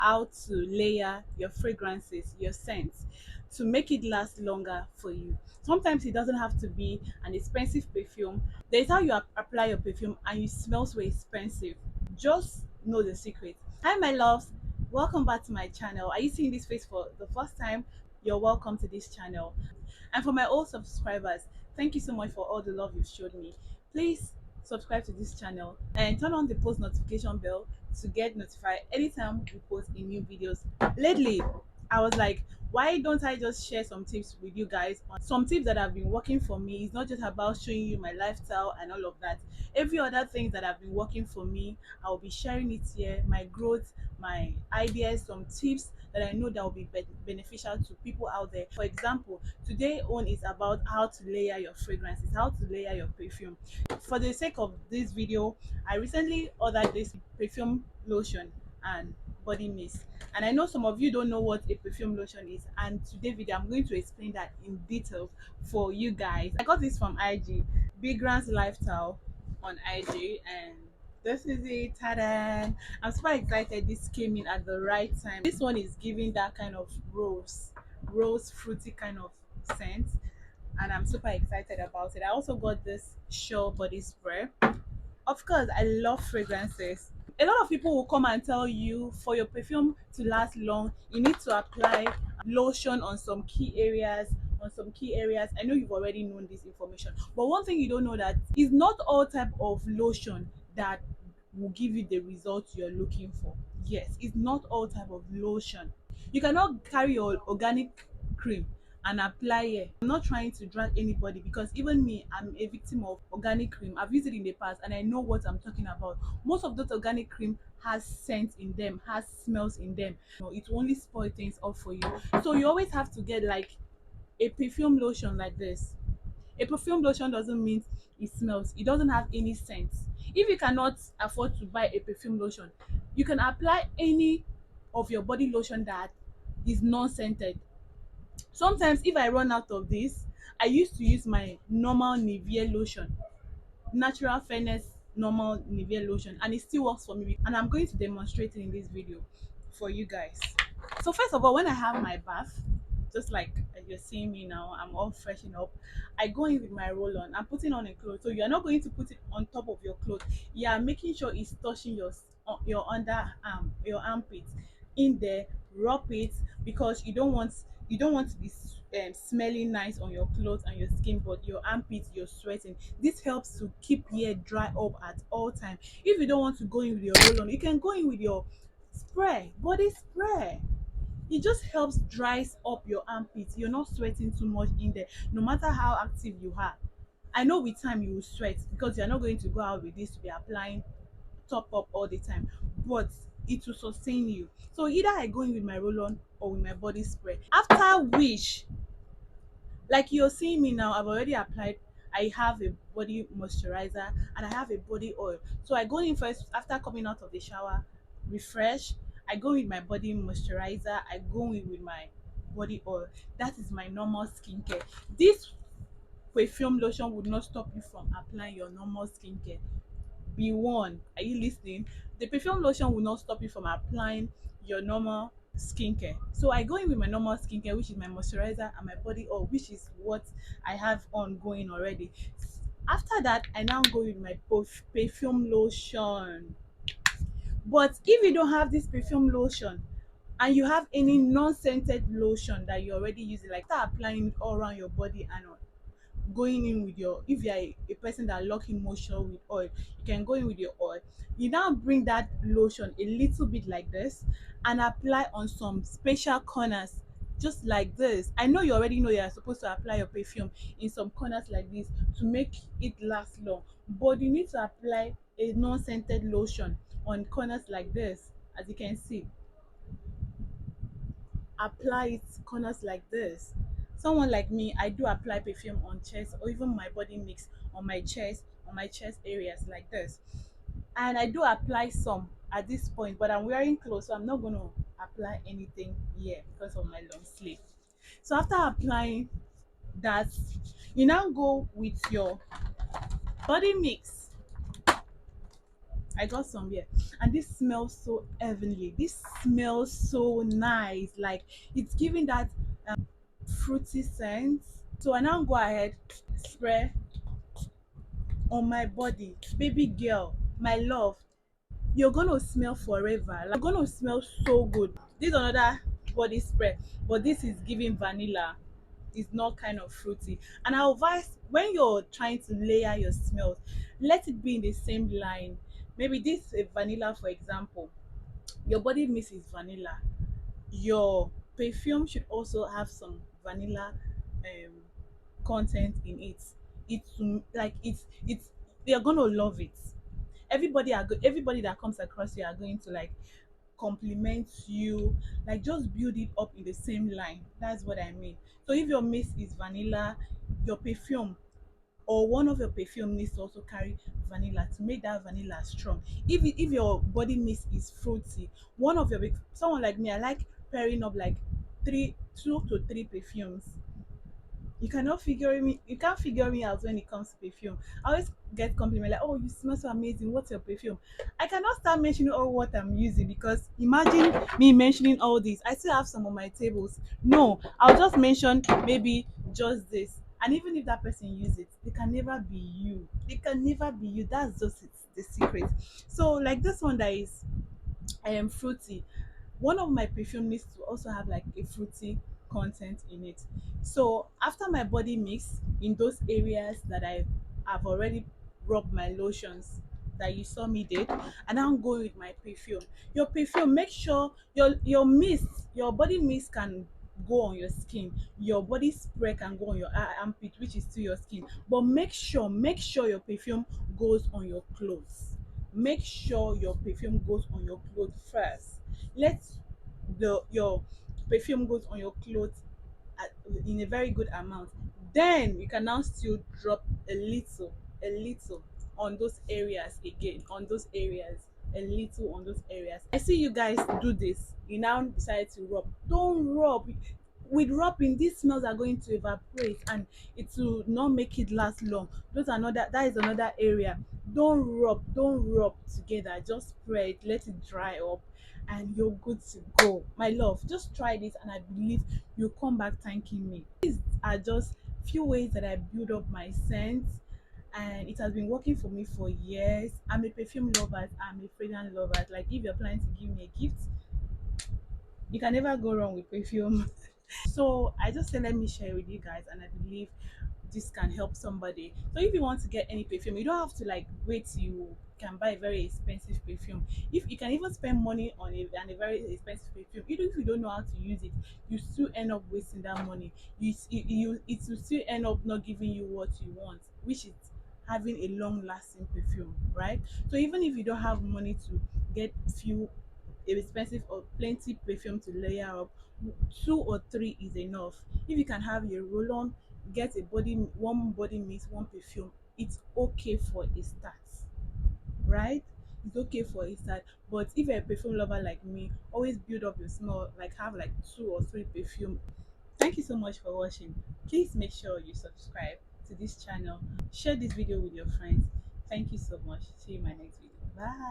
how to layer your fragrances, your scents, to make it last longer for you. Sometimes it doesn't have to be an expensive perfume. There's how you apply your perfume and you smell so expensive. Just know the secret. Hi, my loves. Welcome back to my channel. Are you seeing this face for the first time? You're welcome to this channel. And for my old subscribers, thank you so much for all the love you've showed me. Please subscribe to this channel and turn on the post notification bell to get notified anytime we post in new videos. Lately, I was like, why don't I just share some tips with you guys? Some tips that have been working for me. It's not just about showing you my lifestyle and all of that. Every other thing that have been working for me, I'll be sharing it here. My growth, my ideas, some tips that I know that will be beneficial to people out there. For example, today on is about how to layer your fragrances, how to layer your perfume. For the sake of this video, I recently ordered this perfume lotion and body mist, and I know some of you don't know what a perfume lotion is, and today video I'm going to explain that in detail for you guys. I got this from IG, Big Grand's Lifestyle on IG, and this is it. Ta-da! I'm super excited. This came in at the right time. This one is giving that kind of rose fruity kind of scent, and I'm super excited about it. I also got this Shell body spray. Of course, I love fragrances. A lot of people will come and tell you for your perfume to last long, you need to apply lotion on some key areas. I know you've already known this information, but one thing you don't know that is not all type of lotion that will give you the results you're looking for. Yes, it's not all type of lotion. You cannot carry your organic cream and apply it. I'm not trying to drag anybody, because even me, I'm a victim of organic cream. I've used it in the past and I know what I'm talking about. Most of those organic cream has scent in them, has smells in them. It will only spoil things up for you. So you always have to get like a perfume lotion like this. A perfume lotion doesn't mean it smells. It doesn't have any scent. If you cannot afford to buy a perfume lotion, you can apply any of your body lotion that is non-scented. Sometimes if I run out of this, I used to use my normal Nivea lotion, natural fairness normal Nivea lotion, and it still works for me, and I'm going to demonstrate it in this video for you guys. So first of all, when I have my bath, just like you're seeing me now, I'm all freshen up. I go in with my roll on. I'm putting on a cloth. So you're not going to put it on top of your clothes. You are making sure it's touching your underarm, your armpit in there. Rub it, because you don't want to be smelling nice on your clothes and your skin, but your armpits, you're sweating. This helps to keep hair dry up at all time. If you don't want to go in with your roll on, you can go in with your spray, body spray. It just helps dries up your armpits. You're not sweating too much in there, no matter how active you are. I know with time you will sweat, because you're not going to go out with this to be applying top up all the time, but it will sustain you. So either I go in with my roll on or with my body spray, after which, like you're seeing me now, I've already applied. I have a body moisturizer and I have a body oil. So I go in first after coming out of the shower, refresh. I go with my body moisturizer. I go in with my body oil. That is my normal skincare. This perfume lotion would not stop you from applying your normal skincare. Be warned. Are you listening? The perfume lotion will not stop you from applying your normal skincare. So I go in with my normal skincare, which is my moisturizer and my body oil, which is what I have ongoing already. After that, I now go with my perfume lotion. But if you don't have this perfume lotion and you have any non-scented lotion that you already using, like start applying it all around your body and going in with your, if you're a person that lock in motion with oil, you can go in with your oil. You now bring that lotion a little bit like this and apply on some special corners, just like this. I know you already know you're supposed to apply your perfume in some corners like this to make it last long, but you need to apply a non-scented lotion on corners like this. As you can see, apply it corners like this. Someone like me, I do apply perfume on chest or even my body mix on my chest areas like this. And I do apply some at this point, but I'm wearing clothes, so I'm not going to apply anything here because of my long sleeve. So after applying that, you now go with your body mix. I got some here, and this smells so heavenly. This smells so nice. Like it's giving that fruity scent. So I now go ahead, spray on my body. Baby girl, my love, you're gonna smell forever. Like, you're gonna smell so good. This is another body spray, but this is giving vanilla. It's not kind of fruity. And I advise when you're trying to layer your smells, let it be in the same line. Maybe this is vanilla, for example. Your body mist is vanilla. Your perfume should also have some vanilla um content in it. It's like it's they're gonna love it. Everybody that comes across you are going to like compliment you, like just build it up in the same line. That's what I mean. So if your mist is vanilla, your perfume or one of your perfume needs to also carry vanilla to make that vanilla strong. If your body mist is fruity, one of your someone like me, I like pairing up like three two to three perfumes. You can't figure me out when it comes to perfume. I always get compliment like, oh, you smell so amazing, what's your perfume? I cannot start mentioning all what I'm using, because imagine me mentioning all this, I still have some on my tables. No, I'll just mention maybe just this, and even if that person use it, they can never be you. They can never be you. That's just the secret. So like this one that is fruity, one of my perfume needs to also have like a fruity content in it. So after my body mix in those areas that I have already rubbed my lotions that you saw me did, and I'm going with my perfume. Your perfume, make sure your mist, your body mist can go on your skin. Your body spray can go on your armpit, which is to your skin. But make sure your perfume goes on your clothes. Make sure your perfume goes on your clothes first. Let your perfume goes on your clothes at, in a very good amount. Then you can now still drop a little on those areas again, on those areas, a little on those areas. I see you guys do this. You now decide to rub. Don't rub. With rubbing, these smells are going to evaporate and it will not make it last long. That is another area. Don't rub together. Just spray it, let it dry up, and you're good to go. My love, just try this and I believe you'll come back thanking me. These are just few ways that I build up my scent, and it has been working for me for years. I'm a perfume lover, I'm a fragrance lover. Like if you're planning to give me a gift, you can never go wrong with perfume. So I just said let me share with you guys, and I believe this can help somebody. So if you want to get any perfume, you don't have to like wait till you can buy a very expensive perfume. If you can even spend money on a very expensive perfume, even if you don't know how to use it, you still end up wasting that money. It will still end up not giving you what you want, which is having a long lasting perfume, right? So even if you don't have money to get few expensive or plenty perfume to layer up, two or three is enough. If you can have a roll on, get one body mist, one perfume, it's okay for a start, right? It's okay for a start. But if you're a perfume lover like me, always build up your smell, like have like two or three perfume. Thank you so much for watching. Please make sure you subscribe to this channel, share this video with your friends. Thank you so much. See you in my next video. Bye.